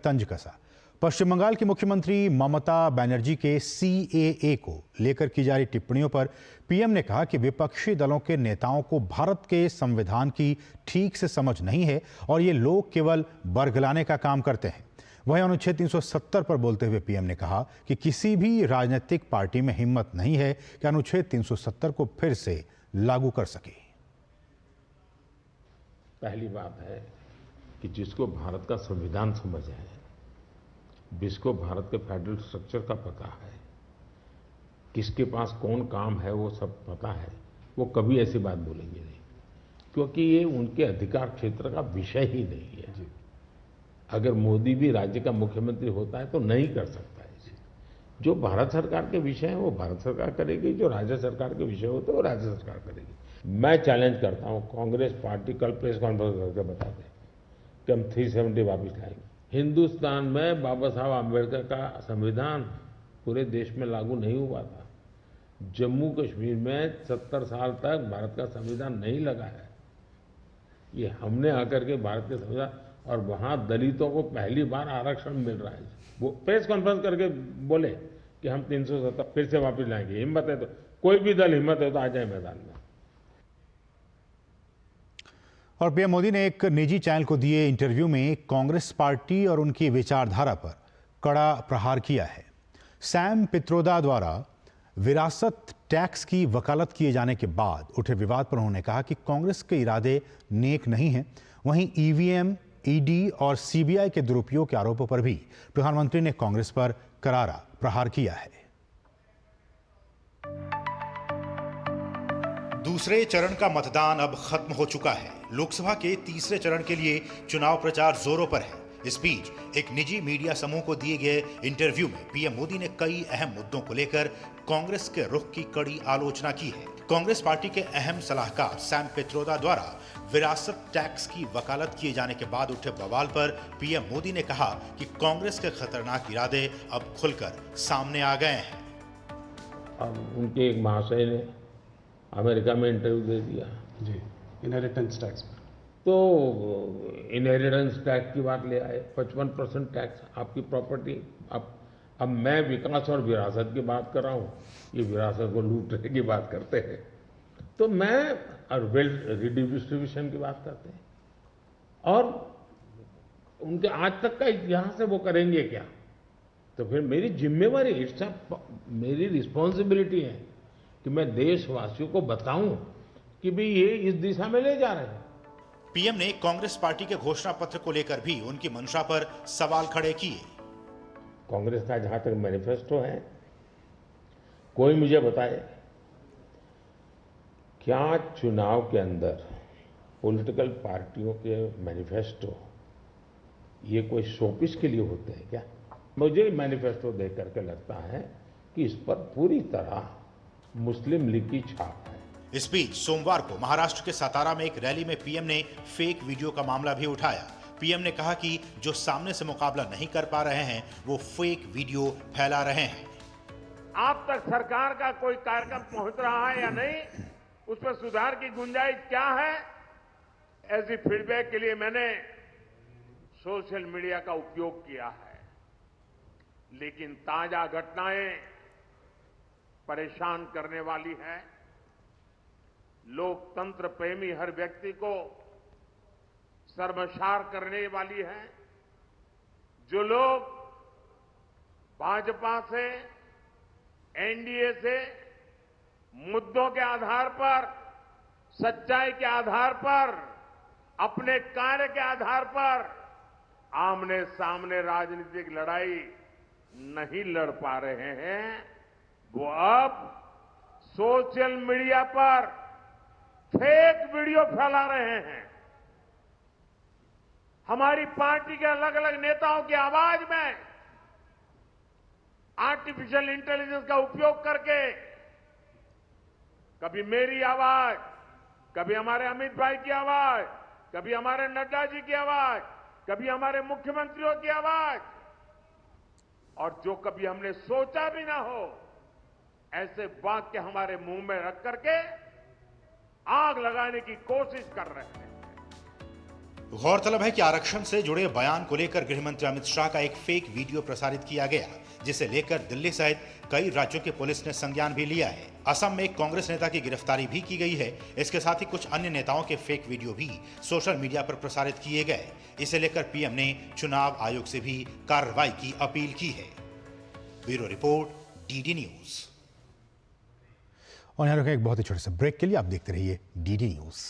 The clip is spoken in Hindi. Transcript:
तंज कसा। पश्चिम बंगाल की मुख्यमंत्री ममता बनर्जी के सीएए को लेकर की जा रही टिप्पणियों पर पीएम ने कहा कि विपक्षी दलों के नेताओं को भारत के संविधान की ठीक से समझ नहीं है और ये लोग केवल बरगलाने का काम करते हैं। वहीं अनुच्छेद 370 पर बोलते हुए पीएम ने कहा कि किसी भी राजनीतिक पार्टी में हिम्मत नहीं है कि अनुच्छेद 370 को फिर से लागू कर सके। पहली बात है कि जिसको भारत का संविधान समझ है, जिसको भारत के फेडरल स्ट्रक्चर का पता है, किसके पास कौन काम है वो सब पता है, वो कभी ऐसी बात बोलेंगे नहीं, क्योंकि ये उनके अधिकार क्षेत्र का विषय ही नहीं है। अगर मोदी भी राज्य का मुख्यमंत्री होता है तो नहीं कर सकता है इसे। जो भारत सरकार के विषय है वो भारत सरकार करेगी, जो राज्य सरकार के विषय होते हैं वो राज्य सरकार करेगी। मैं चैलेंज करता हूं, कांग्रेस पार्टी कल प्रेस कॉन्फ्रेंस करके बता दे कि हम 370 वापिस लाएंगे। हिंदुस्तान में बाबा साहब आम्बेडकर का संविधान पूरे देश में लागू नहीं हुआ था। जम्मू कश्मीर में 70 साल तक भारत का संविधान नहीं लगा है। ये हमने आकर के भारत के संविधान, और वहां दलितों को पहली बार आरक्षण मिल रहा है। वो प्रेस कॉन्फ्रेंस करके बोले कि हम 370 फिर से वापस लाएंगे। हिम्मत है तो कोई भी दल हिम्मत है तो आ जाए मैदान में। और पीएम मोदी ने एक निजी चैनल को दिए इंटरव्यू में कांग्रेस पार्टी और उनकी विचारधारा पर कड़ा प्रहार किया है। सैम पित्रोदा द्वारा विरासत टैक्स की वकालत किए जाने के बाद उठे विवाद पर उन्होंने कहा कि कांग्रेस के इरादे नेक नहीं हैं। वहीं ईवीएम, ईडी और सीबीआई के दुरुपयोग के आरोपों पर भी प्रधानमंत्री ने कांग्रेस पर करारा प्रहार किया है। दूसरे चरण का मतदान अब खत्म हो चुका है। लोकसभा के तीसरे चरण के लिए चुनाव प्रचार जोरों पर है। इस बीच एक निजी मीडिया समूह को दिए गए इंटरव्यू में पीएम मोदी ने कई अहम मुद्दों को लेकर कांग्रेस के रुख की कड़ी आलोचना की है। कांग्रेस पार्टी के अहम सलाहकार सैम पित्रोदा द्वारा विरासत टैक्स की वकालत किए जाने के बाद उठे बवाल पर पीएम मोदी ने कहा कि कांग्रेस के खतरनाक इरादे अब खुलकर सामने आ गए हैं। अब उनके एक महाशय ने अमेरिका में इंटरव्यू दे दिया जी, इनहेरिटेंस टैक्स पर। तो इनहेरिटेंस टैक्स की बात ले आए, 55% टैक्स आपकी प्रॉपर्टी। अब मैं विकास और विरासत की बात कर रहा हूँ, ये विरासत को लूटने की बात करते हैं। तो मैं और वेल्थ रिडिस्ट्रीब्यूशन की बात करते हैं, और उनके आज तक का इतिहास है वो करेंगे क्या? तो फिर मेरी जिम्मेवारी, मेरी रिस्पॉन्सिबिलिटी है कि मैं देशवासियों को बताऊं कि भाई ये इस दिशा में ले जा रहे हैं। पीएम ने कांग्रेस पार्टी के घोषणा पत्र को लेकर भी उनकी मंशा पर सवाल खड़े किए। कांग्रेस का जहां तक मैनिफेस्टो है, कोई मुझे बताए क्या चुनाव के अंदर पॉलिटिकल पार्टियों के मैनिफेस्टो ये कोई शोपीस के लिए होते हैं क्या? मुझे मैनिफेस्टो देख करके लगता है कि इस पर पूरी तरह मुस्लिम लीग की छाप है। इस बीच सोमवार को महाराष्ट्र के सातारा में एक रैली में पीएम ने फेक वीडियो का मामला भी उठाया। पीएम ने कहा कि जो सामने से मुकाबला नहीं कर पा रहे हैं वो फेक वीडियो फैला रहे हैं। आप तक सरकार का कोई कार्यक्रम पहुंच रहा है या नहीं, उस पर सुधार की गुंजाइश क्या है, ऐसी फीडबैक के लिए मैंने सोशल मीडिया का उपयोग किया है। लेकिन ताजा घटनाएं परेशान करने वाली है। लोकतंत्र प्रेमी हर व्यक्ति को शर्मसार करने वाली है। जो लोग भाजपा से, एनडीए से मुद्दों के आधार पर, सच्चाई के आधार पर, अपने कार्य के आधार पर आमने सामने राजनीतिक लड़ाई नहीं लड़ पा रहे हैं, वो अब सोशल मीडिया पर फेक वीडियो फैला रहे हैं। हमारी पार्टी के अलग अलग नेताओं की आवाज में आर्टिफिशियल इंटेलिजेंस का उपयोग करके कभी मेरी आवाज, कभी हमारे अमित भाई की आवाज, कभी हमारे नड्डा जी की आवाज, कभी हमारे मुख्यमंत्रियों की आवाज, और जो कभी हमने सोचा भी ना हो ऐसे वाक्य हमारे मुंह में रख करके आग लगाने की कोशिश कर रहे हैं। गौरतलब है कि आरक्षण से जुड़े बयान को लेकर गृह मंत्री अमित शाह का एक फेक वीडियो प्रसारित किया गया, जिसे लेकर दिल्ली सहित कई राज्यों की पुलिस ने संज्ञान भी लिया है। असम में एक कांग्रेस नेता की गिरफ्तारी भी की गई है। इसके साथ ही कुछ अन्य नेताओं के फेक वीडियो भी सोशल मीडिया पर प्रसारित किए गए। इसे लेकर पीएम ने चुनाव आयोग से भी कार्रवाई की अपील की है। Bureau report, DD news. और यहाँ रुकें एक बहुत ही छोटे से ब्रेक के लिए। आप देखते रहिए डीडी न्यूज।